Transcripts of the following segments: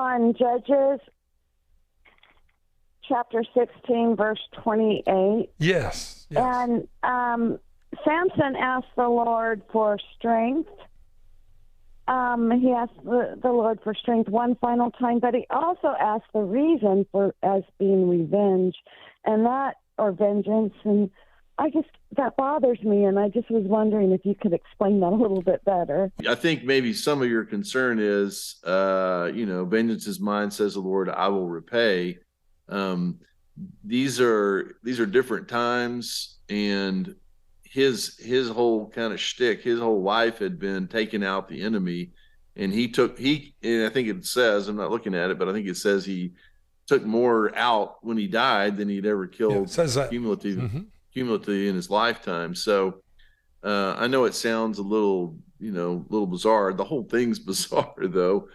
on Judges chapter 16, verse 28. Yes. And Samson asked the Lord for strength. He asked the Lord for strength one final time, but he also asked the reason for as being revenge, or vengeance. And that bothers me, and I just was wondering if you could explain that a little bit better. I think maybe some of your concern is, vengeance is mine, says the Lord, I will repay. These are different times, and his whole kind of shtick, his whole life had been taking out the enemy, and and I think it says, I'm not looking at it, but I think it says he took more out when he died than he'd ever killed cumulatively in his lifetime. So I know it sounds a little bizarre. The whole thing's bizarre, though.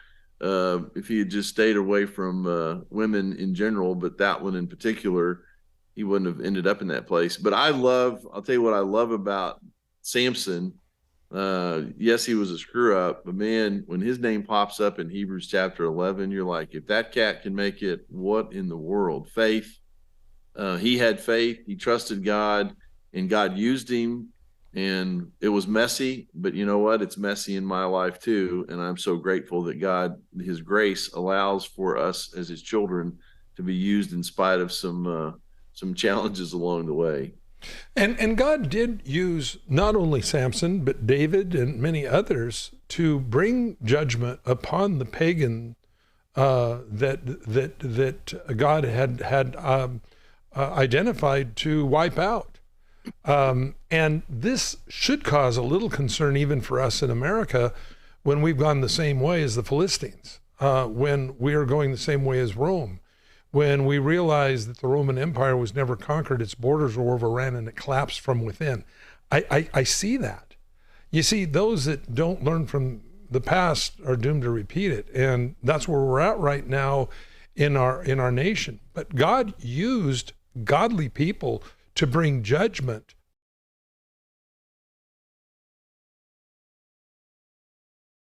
If he had just stayed away from women in general, but that one in particular, he wouldn't have ended up in that place. But I'll tell you what I love about Samson. Yes, he was a screw up, but man, when his name pops up in Hebrews chapter 11, you're like, if that cat can make it, what in the world? Faith. He had faith. He trusted God, and God used him. And it was messy, but you know what? It's messy in my life too. And I'm so grateful that God, his grace allows for us as his children to be used in spite of some challenges along the way. And God did use not only Samson, but David and many others to bring judgment upon the pagan that God had identified to wipe out. And this should cause a little concern even for us in America when we've gone the same way as the Philistines, when we are going the same way as Rome, when we realize that the Roman Empire was never conquered, its borders were overran, and it collapsed from within. I see that. You see, those that don't learn from the past are doomed to repeat it, and that's where we're at right now in our nation. But God used godly people to bring judgment